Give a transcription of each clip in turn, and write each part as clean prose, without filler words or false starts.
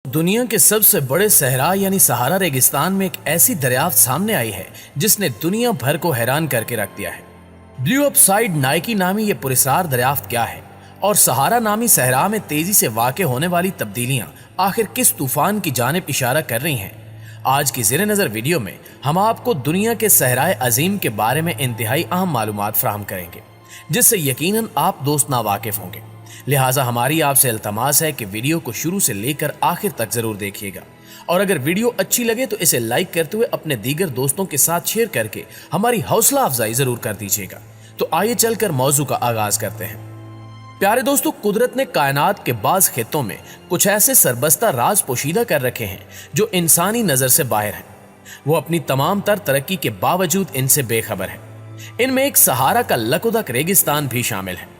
दुनिया के सबसे बड़े सहरा यानी सहारा रेगिस्तान में एक ऐसी दरियाफ्त सामने आई है जिसने दुनिया भर को हैरान करके रख दिया है। ब्लू अपसाइड नाइकी नामी ये पुरस्कार दरियाफ्त क्या है और सहारा नामी सहरा में तेजी से वाक़े होने वाली तब्दीलियां आखिर किस तूफान की जानिब इशारा कर रही हैं? आज की ज़ेरे नज़र वीडियो में हम आपको दुनिया के सहराए अजीम के बारे में इंतहाई अहम मालूमात फराहम करेंगे, जिससे यकीनन आप दोस्त नावाकिफ होंगे। लिहाजा हमारी आपसे इल्तमास है कि वीडियो को शुरू से लेकर आखिर तक जरूर देखिएगा, और अगर वीडियो अच्छी लगे तो इसे लाइक करते हुए अपने दीगर दोस्तों के साथ शेयर करके हमारी हौसला अफजाई जरूर कर दीजिएगा। तो आइए चलकर मौजू का आगाज करते हैं। प्यारे दोस्तों, कुदरत ने कायनात के बाज खित्तों में कुछ ऐसे सरबस्ता राज पोशीदा कर रखे हैं जो इंसानी नजर से बाहर हैं। वो अपनी तमाम तर तरक्की के बावजूद इनसे बेखबर है। इनमें एक सहारा का लकुदक रेगिस्तान भी शामिल है।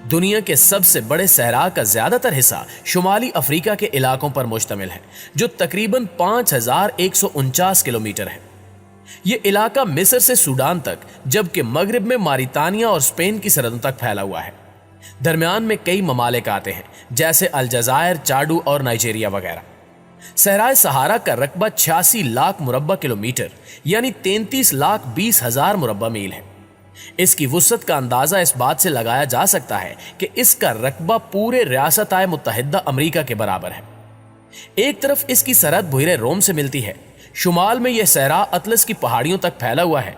दुनिया के सबसे बड़े सहरा का ज्यादातर हिस्सा शुमाली अफ्रीका के इलाकों पर मुश्तमिल है, जो तकरीबन 5149 किलोमीटर है। ये इलाका मिस्र से सूडान तक, जबकि मगरिब में मारितानिया और स्पेन की सरहदों तक फैला हुआ है। दरमियान में कई ममालिक आते हैं, जैसे अलजायर, चाडू और नाइजीरिया वगैरह। सहराए सहारा का रकबा 86 लाख मुरब्बा किलोमीटर यानी 33,20,000 मुरब्बा मील है। इसकी वुसअत का अंदाजा इस बात से लगाया जा सकता है कि इसका रकबा पूरे रियासत-ए मुत्तहिदा अमेरिका के बराबर है। एक तरफ इसकी सरहद बुहरे रोम से मिलती है, शुमाल में यह सहरा अतलस की पहाड़ियों तक फैला हुआ है,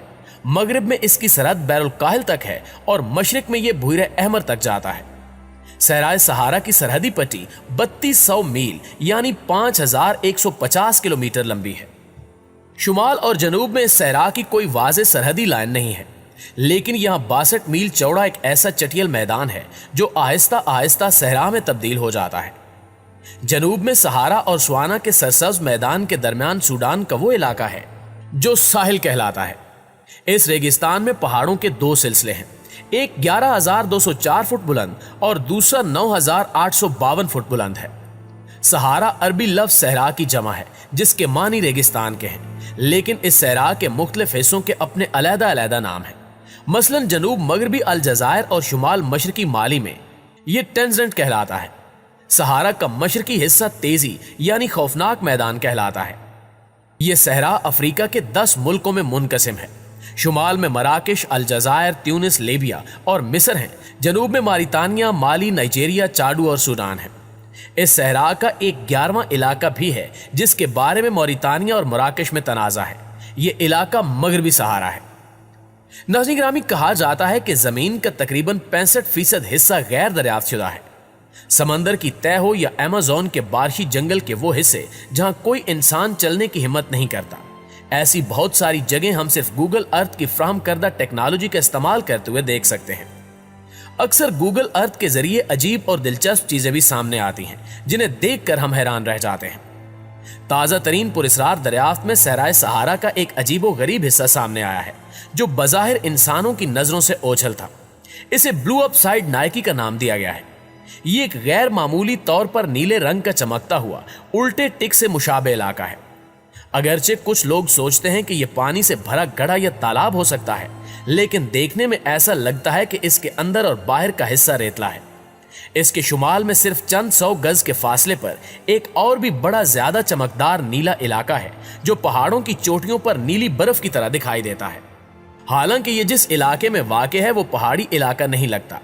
मगरिब में इसकी सरहद बैरुल काहिल तक है और मशरिक में यह बुहरे अहमर तक जाता है। सहराए सहारा की सरहदी पट्टी 3200 मील यानी 5150 किलोमीटर लंबी है। शुमाल और जनूब में इस सहरा की कोई वाज़ेह सरहदी लाइन नहीं है, लेकिन यहाँ 62 मील चौड़ा एक ऐसा चटियल मैदान है जो आहिस्ता आहिस्ता सहरा में तब्दील हो जाता है। जनूब में सहारा और स्वाना के सरसब्ज मैदान के दरमियान सूडान का वो इलाका है जो साहिल कहलाता है। इस रेगिस्तान में पहाड़ों के दो सिलसिले हैं, एक 11,204 फुट बुलंद और दूसरा 9,852 फुट बुलंद है। सहारा अरबी लफ्ज़ सहरा की जमा है, जिसके मानी रेगिस्तान के हैं, लेकिन इस सहरा के मुख्तलिफ हिस्सों के अपने अलग-अलग नाम हैं। मसलन जनूब मगरबी अलजायर और शुमाल मशरकी माली में यह टेंजरेंट कहलाता है। सहारा का मशरकी हिस्सा तेजी यानी खौफनाक मैदान कहलाता है। यह सहरा अफ्रीका के 10 मुल्कों में मुनकसिम है। शुमाल में मराकश, अलजायर, ट्यूनिस, लीबिया और मिस्र हैं। जनूब में मारितानिया, माली, नाइजीरिया, चाडू और सूडान है। इस सहरा का एक 11वां इलाका भी है जिसके बारे में मौरितानिया और मराकश में तनाज़ा है। यह इलाका मगरबी सहारा है। नाज़रीन गिरामी, कहा जाता है कि जमीन का तकरीबन 65% हिस्सा गैर दरियाफ्त शुदा है। समंदर की तह हो या अमेज़न के बारिशी जंगल के वो हिस्से जहां कोई इंसान चलने की हिम्मत नहीं करता, ऐसी बहुत सारी जगह हम सिर्फ गूगल अर्थ की फ्राहम करदा टेक्नोलॉजी का इस्तेमाल करते हुए देख सकते हैं। अक्सर गूगल अर्थ के जरिए अजीब और दिलचस्प चीजें भी सामने आती हैं, जिन्हें देखकर हम हैरान रह जाते हैं। ताज़ा तरीन पुरस्कार दरियाफ्त में सहराए सहारा का एक अजीबो गरीब हिस्सा सामने आया है, जो बज़ाहिर इंसानों की नजरों से ओझल था। इसे ब्लू अपसाइड नाइकी का नाम दिया गया है। ये एक गैर मामूली तौर पर नीले रंग का चमकता हुआ उल्टे टिक से मुशाबे इलाका है। अगरचे कुछ लोग सोचते हैं कि यह पानी से भरा गड्ढा या तालाब हो सकता है, लेकिन देखने में ऐसा लगता है कि इसके अंदर और बाहर का हिस्सा रेतला है। इसके शुमाल में सिर्फ चंद 100 गज के फासले पर एक और भी बड़ा ज्यादा चमकदार नीला इलाका है, जो पहाड़ों की चोटियों पर नीली बर्फ की तरह दिखाई देता है। हालांकि ये जिस इलाके में वाक़ है वो पहाड़ी इलाका नहीं लगता।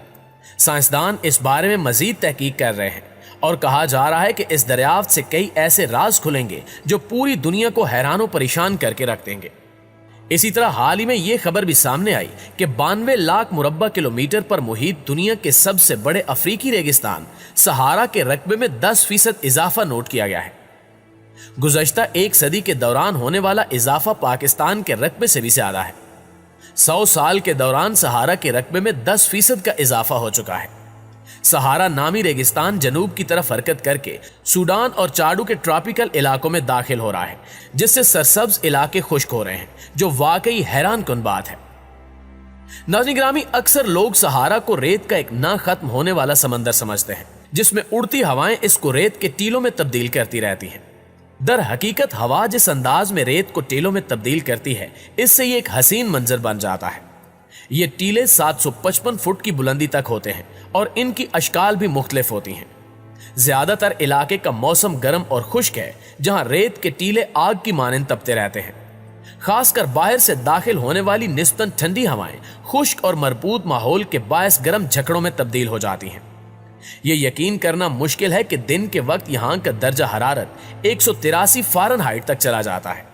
साइंसदान इस बारे में मजीद तहकीक कर रहे हैं और कहा जा रहा है कि इस दरियाफ्त से कई ऐसे राज खुलेंगे जो पूरी दुनिया को हैरान और परेशान करके रख देंगे। इसी तरह हाल ही में यह खबर भी सामने आई कि 92 लाख मुरब्बा किलोमीटर पर मुहित दुनिया के सबसे बड़े अफ्रीकी रेगिस्तान सहारा के रकबे में 10% इजाफा नोट किया गया है। गुज़श्ता एक सदी के दौरान होने वाला इजाफा पाकिस्तान के रकबे से भी ज्यादा है। 100 साल के दौरान सहारा के रकबे में 10% का इजाफा हो चुका है। सहारा नामी रेगिस्तान जनूब की तरफ हरकत करके सूडान और चाडू के ट्रॉपिकल इलाकों में दाखिल हो रहा है, जिससे सरसब्ज इलाके खुश्क हो रहे हैं, जो वाकई हैरान कुन बात है। नाज़रीन गिरामी, अक्सर लोग सहारा को रेत का एक ना खत्म होने वाला समंदर समझते हैं, जिसमें उड़ती हवाएं इसको रेत के टीलों में तब्दील करती रहती हैं। दर हकीकत हवा जिस अंदाज में रेत को टीलों में तब्दील करती है, इससे ये एक हसीन मंजर बन जाता है। ये टीले 755 फुट की बुलंदी तक होते हैं और इनकी अशकाल भी मुख्तलिफ होती हैं। ज्यादातर इलाके का मौसम गर्म और खुश्क है, जहां रेत के टीले आग की मानंद तपते रहते हैं। खासकर बाहर से दाखिल होने वाली निस्बतन ठंडी हवाएं खुश्क और मरबूत माहौल के बायस गर्म झकड़ों में तब्दील हो जाती हैं। ये यकीन करना मुश्किल है कि दिन के वक्त यहाँ का दर्जा हरारत 183 फ़ारेनहाइट तक चला जाता है।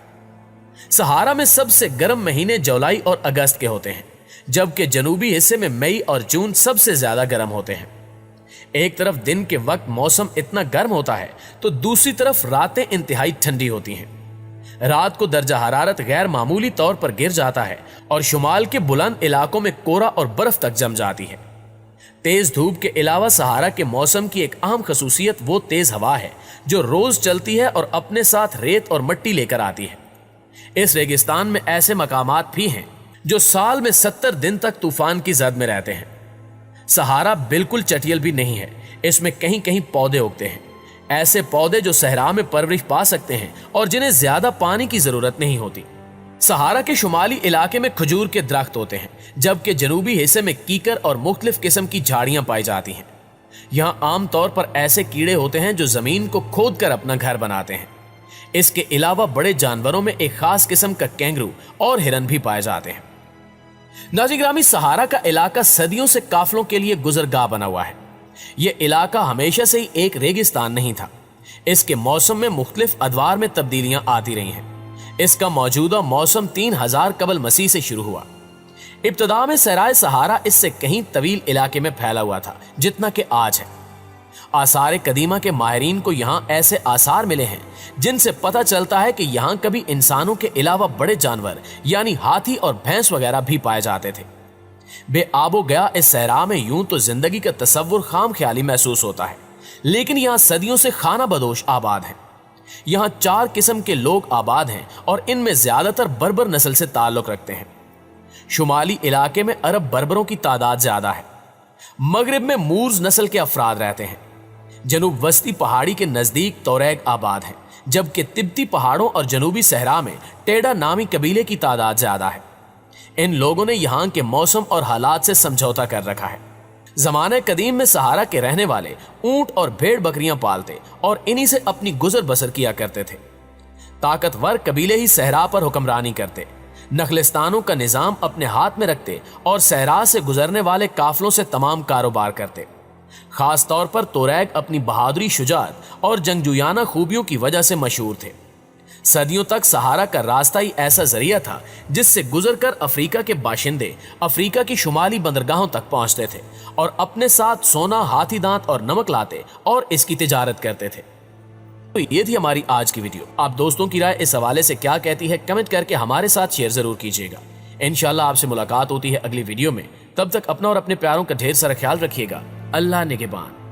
सहारा में सबसे गर्म महीने जुलाई और अगस्त के होते हैं, जबकि जनूबी हिस्से में मई और जून सबसे ज्यादा गर्म होते हैं। एक तरफ दिन के वक्त मौसम इतना गर्म होता है तो दूसरी तरफ रातें इंतहाई ठंडी होती हैं। रात को दर्जा हरारत गैर मामूली तौर पर गिर जाता है और शुमाल के बुलंद इलाकों में कोहरा और बर्फ तक जम जाती है। तेज धूप के अलावा सहारा के मौसम की एक अहम खसूसियत वो तेज हवा है जो रोज चलती है और अपने साथ रेत और मिट्टी लेकर आती है। इस रेगिस्तान में ऐसे मकामात भी हैं जो साल में 70 दिन तक तूफान की जद में रहते हैं। सहारा बिल्कुल चटियल भी नहीं है, इसमें कहीं कहीं पौधे उगते हैं, ऐसे पौधे जो सहरा में परवरिश पा सकते हैं और जिन्हें ज्यादा पानी की जरूरत नहीं होती। सहारा के शुमाली इलाके में खजूर के दरख्त होते हैं, जबकि जनूबी हिस्से में कीकर और मुख्तलिफ किस्म की झाड़ियां पाई जाती हैं। यहाँ आमतौर पर ऐसे कीड़े होते हैं जो जमीन को खोद कर अपना घर बनाते हैं। इसके अलावा बड़े जानवरों में एक खास किस्म का कैंगरू और हिरन भी पाए जाते हैं। नाज़रीन, सहारा का इलाका सदियों से काफिलों के लिए गुजरगाह बना हुआ है। यह इलाका हमेशा से ही एक रेगिस्तान नहीं था। इसके मौसम में मुख्तलिफ अदवार में तब्दीलियां आती रही हैं। इसका मौजूदा मौसम 3000 कबल मसीह से शुरू हुआ। इब्तदा में सहराए सहारा इससे कहीं तवील इलाके में फैला हुआ था जितना कि आज है। आसार कदीमा के माहिरीन को यहाँ ऐसे आसार मिले हैं जिनसे पता चलता है कि यहाँ कभी इंसानों के अलावा बड़े जानवर यानी हाथी और भैंस वगैरह भी पाए जाते थे। बेआबो गया इस सहरा में यूं तो जिंदगी का तसव्वुर खाम ख्याली महसूस होता है, लेकिन यहाँ सदियों से खाना बदोश आबाद है। यहाँ 4 किस्म के लोग आबाद हैं और इनमें ज्यादातर बर्बर नस्ल से ताल्लुक रखते हैं। शुमाली इलाके में अरब बर्बरों की तादाद ज्यादा है। मगरिब में मूर्ज नस्ल के अफराद रहते हैं। जनूब वस्ती पहाड़ी के नजदीक तोरैग आबाद है, जबकि तिब्बती पहाड़ों और जनूबी सहरा में टेडा नामी कबीले की तादाद ज्यादा है। इन लोगों ने यहाँ के मौसम और हालात से समझौता कर रखा है। जमाने कदीम में सहारा के रहने वाले ऊंट और भेड़ बकरियां पालते और इन्हीं से अपनी गुजर बसर किया करते थे। ताकतवर कबीले ही सहरा पर हुक्मरानी करते, नखलिस्तानों का निजाम अपने हाथ में रखते और सहरा से गुजरने वाले काफिलों से तमाम कारोबार करते। खास तौर पर तोरैग अपनी बहादुरी, शुजाअत और जंगजुयाना खूबियों की वजह से मशहूर थे। सदियों तक सहारा का रास्ता ही ऐसा जरिया था जिससे गुजरकर अफ्रीका के बाशिंदे अफ्रीका की शुमाली बंदरगाहों तक पहुंचते थे और अपने साथ सोना, हाथी दांत और नमक लाते और इसकी तिजारत करते थे। तो ये थी हमारी आज की वीडियो। आप दोस्तों की राय इस हवाले से क्या कहती है कमेंट करके हमारे साथ शेयर जरूर कीजिएगा। इंशाल्लाह आपसे मुलाकात होती है अगली वीडियो में। तब तक अपना और अपने प्यारों का ढेर सारा ख्याल रखिएगा। अल्लाह निगहबान।